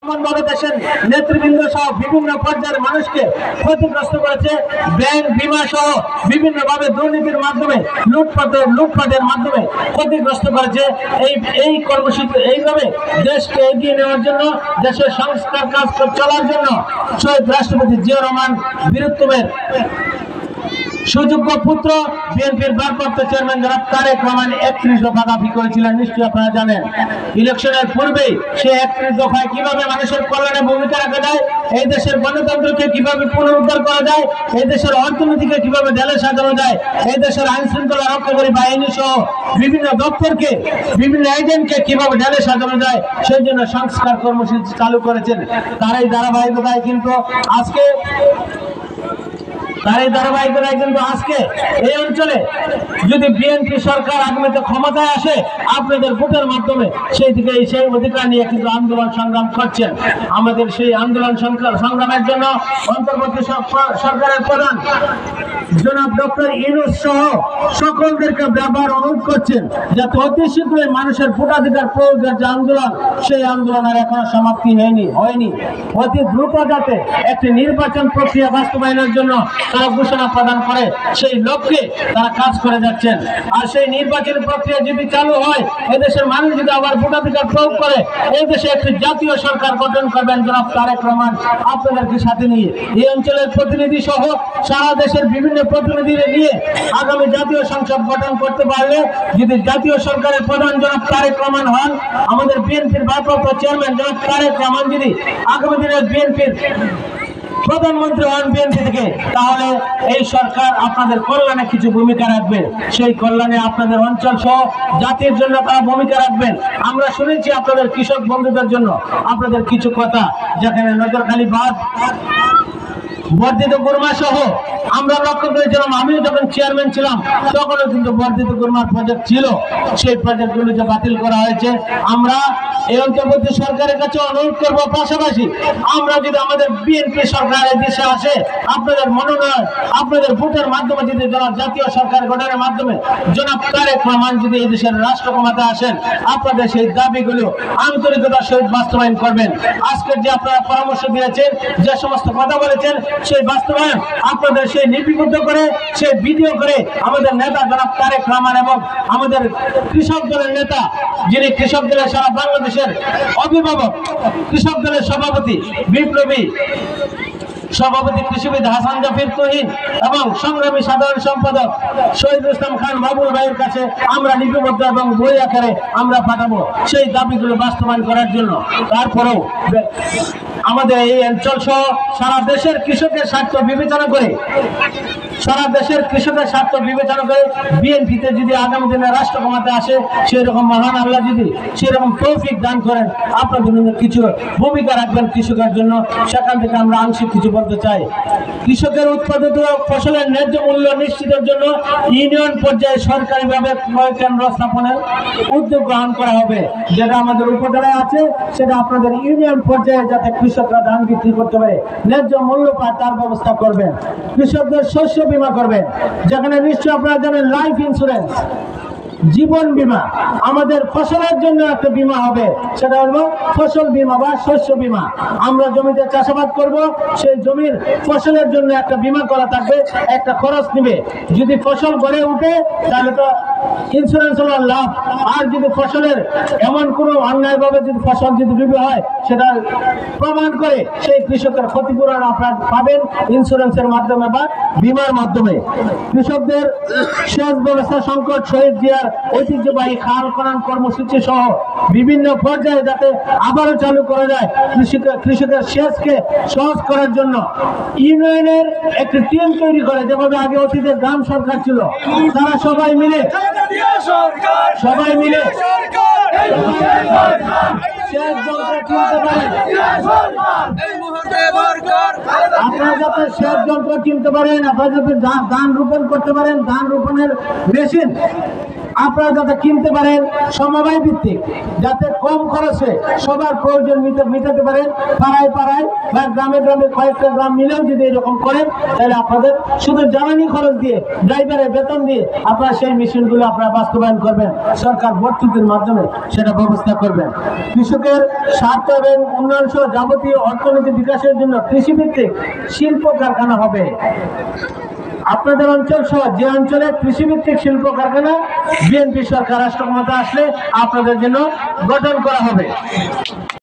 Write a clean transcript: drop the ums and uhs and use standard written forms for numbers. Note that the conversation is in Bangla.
এমনভাবে দেশের নেতৃবৃন্দ সহ বিভিন্ন পর্যায়ের মানুষকে ক্ষতিগ্রস্ত করেছে। ব্যাংক বিমা সহ বিভিন্নভাবে দুর্নীতির মাধ্যমে লুটপাটের মাধ্যমে ক্ষতিগ্রস্ত করেছে। এই কর্মসূচি এইভাবে দেশকে এগিয়ে নেওয়ার জন্য, দেশের সংস্কার কাজ চলার জন্য শহীদ রাষ্ট্রপতি জিয়া রহমান বীরত্বের সুযোগ্য পুত্র বিএনপির ভারপ্রাপ্ত চেয়ারম্যান জনাব তারেক রহমান 31 দফা দাবি করেছিলেন। নিশ্চয়ই আপনারা জানেন ইলেকশনের পূর্বেই সে 31 দফায় কিভাবে মানুষের কল্যাণে ভূমিকা রাখা যায়, এই দেশের গণতন্ত্রকে কিভাবে পুনরুদ্ধার করা যায়, এই দেশের অর্থনীতিকে কিভাবে ঢেলে সাজানো যায়, এই দেশের আইন শৃঙ্খলা রক্ষাকারী বাহিনী সহ বিভিন্ন দপ্তরকে, বিভিন্ন এজেন্টকে কিভাবে ঢেলে সাজানো যায়, সেই জন্য সংস্কার কর্মসূচি চালু করেছেন। তার এই ধারাবাহিকতায় কিন্তু আজকে আজকে এই অঞ্চলে যদি বিএনপি সরকার আগামীতে ক্ষমতায় আসে, আপনাদের ভোটের মাধ্যমে সেই অধিকার নিয়ে কিন্তু আন্দোলন সংগ্রাম করছেন। আমাদের সেই আন্দোলন সংগ্রামের জন্য অন্তর্বর্তী সরকারের প্রধান জনাব ডক্টর ইউনূস সহ সকলদেরকে ব্যবহার অনুরোধ করছেন যাতে অতি শীঘ্রই মানুষের ভোটাধিকার প্রয়োগের যে আন্দোলন, সেই আন্দোলনের এখনো সমাপ্তি হয়নি। অতি দ্রুত যাতে একটি নির্বাচন প্রক্রিয়া বাস্তবায়নের জন্য তারা ঘোষণা প্রদান করে, সেই লক্ষ্যে তারা কাজ করে যাচ্ছেন। আর সেই নির্বাচন প্রক্রিয়া যদি চালু হয়, এদেশের মানুষ যদি আবার ভোটাধিকার প্রয়োগ করে, এই দেশে একটি জাতীয় সরকার গঠন করবেন জনাব তারেক রহমান আপনাদেরকে সাথে নিয়ে। এই অঞ্চলের প্রতিনিধি সহ সারা দেশের বিভিন্ন প্রতিনিধিদের নিয়ে আগামী জাতীয় সংসদ গঠন করতে পারলে, যদি জাতীয় সরকারের প্রধান জনাব তারেক রহমান হন, আমাদের বিএনপির ভারপ্রাপ্ত চেয়ারম্যান জনাব তারেক রহমান যদি আগামী দিনের বিএনপির প্রধানমন্ত্রী হন বিএনপি থেকে, তাহলে এই সরকার আপনাদের কল্যাণে কিছু ভূমিকা রাখবে। সেই কল্যাণে আপনাদের অঞ্চল সহ জাতির জন্য তারা ভূমিকা রাখবেন। আমরা শুনেছি আপনাদের কৃষক বন্ধুদের জন্য আপনাদের কিছু কথা, যেখানে নজরখালি বাঁধ, বর্ধিত গুরমা সহ আমরা লক্ষ্য করেছিলাম। আমিও যখন চেয়ারম্যান ছিলাম তখনও কিন্তু বর্ধিত গুরমার প্রজেক্ট ছিল, সেই প্রজেক্টগুলো যে বাতিল করা হয়েছে। আমরা এই অন্তর্বর্তী সরকারের কাছে অনুরোধ করবো, পাশাপাশি আমরা যদি আমাদের বিএনপি সরকার এই দেশে আসে, আপনাদের মনোনয়ন, আপনাদের ভোটের মাধ্যমে যদি জাতীয় সরকার গঠনের মাধ্যমে জনাব তারেক রহমান যদি এই দেশের রাষ্ট্র ক্ষমতায় আসেন, আপনাদের সেই দাবিগুলো আন্তরিকতার সহিত বাস্তবায়ন করবেন। আজকের যে আপনারা পরামর্শ দিয়েছেন, যে সমস্ত কথা বলেছেন, সেই বাস্তবায়ন আপনাদের সেই লিপিবদ্ধ করে, সেই ভিডিও করে আমাদের নেতা জনাব তারেক রহমান এবং আমাদের কৃষক দলের নেতা, যিনি কৃষক দলের সারা বাংলাদেশের অভিভাবক, কৃষক দলের সভাপতি, বিপ্লবী সভাপতি কৃষিবিদ হাসান জাফির তুহিন এবং সংগ্রামী সাধারণ সম্পাদক শহীদুল ইসলাম খান বাবুল ভাইয়ের কাছে আমরা লিপিবদ্ধ এবং বই আকারে আমরা পাঠাবো সেই দাবিগুলো বাস্তবায়ন করার জন্য। তারপরেও আমাদের এই অঞ্চল সহ সারা দেশের কৃষকের স্বার্থ বিবেচনা করে, বিএনপিতে যদি আগামী দিনে রাষ্ট্র ক্ষমতায় আসে, সেই রকম মহান আল্লাহ যদি সেরকম তৌফিক দান করেন, আপনাদের কিছু ভূমিকা রাখবেন কৃষকের জন্য। সেখান থেকে আমরা আংশিক কিছু বলতে চাই। কৃষকের উৎপাদিত ফসলের ন্যায্য মূল্য নিশ্চিতের জন্য ইউনিয়ন পর্যায়ে সরকারিভাবে ক্রয় কেন্দ্র স্থাপনের উদ্যোগ গ্রহণ করা হবে। যেটা আমাদের উপজেলায় আছে, সেটা আপনাদের ইউনিয়ন পর্যায়ে যাতে কৃষকরা ধান বিক্রি করতে পারে, ন্যায্য মূল্য পায় তার ব্যবস্থা করবেন। কৃষকদের শস্য বীমা করবেন, যেখানে নিশ্চয়ই আপনারা জানেন লাইফ ইন্স্যুরেন্স, জীবন বীমা, আমাদের ফসলের জন্য একটা বীমা হবে, সেটা হলো ফসল বীমা বা শস্য বীমা। আমরা জমিতে চাষাবাদ করব, সেই জমির ফসলের জন্য একটা বীমা করা থাকবে, একটা খরচ নিবে। যদি ফসল গড়ে উঠে তাহলে তো ইন্স্যুরেন্স হলো লাভ, আর যদি ফসলের এমন কোনো অন্যায়ভাবে যদি ফসল যদি ডুবে হয়, সেটা প্রমাণ করে সেই কৃষকের ক্ষতিপূরণ আপনারা পাবেন ইন্স্যুরেন্সের মাধ্যমে বা বীমার মাধ্যমে। কৃষকদের সেচ ব্যবস্থা সংকট, শহীদ জিয়ার ঐতিহ্যবাহী খাল খনন কর্মসূচি সহ বিভিন্ন পর্যায়ে যাতে আবারও চালু করা যায়, কৃষকের সেচকে সহজ করার জন্য ইউনিয়নের একটি টিম তৈরি করে, যেভাবে আগে অতীতে গ্রাম সরকার ছিল, তারা সবাই মিলে সেচ যন্ত্র কিনতে পারেন। আপনারা যাতে সেচ যন্ত্র কিনতে পারেন, আপনারা যাতে ধান রোপণ করতে পারেন, ধান রোপণের মেশিন আপনারা যাতে কিনতে পারেন সমবায় ভিত্তিক, যাতে কম খরচে সবার প্রয়োজন মেটাতে পারেন। পাড়ায় পাড়ায় বা গ্রামে গ্রামে কয়েকটা গ্রাম মিলেও যদি এরকম করেন, তাহলে আপনাদের শুধু জ্বালানি খরচ দিয়ে, ড্রাইভারের বেতন দিয়ে আপনারা সেই মেশিনগুলো আপনারা বাস্তবায়ন করবেন। সরকার ভর্তুকির মাধ্যমে সেটা ব্যবস্থা করবেন। কৃষকের স্বার্থ এবং উন্নয়ন সহ যাবতীয় অর্থনীতি বিকাশের জন্য কৃষিভিত্তিক শিল্প কারখানা হবে। আপনাদের অঞ্চল সহ যে অঞ্চলে কৃষিভিত্তিক শিল্প কারখানা বিএনপি সরকার রাষ্ট্র ক্ষমতা আসলে আপনাদের জন্য গঠন করা হবে।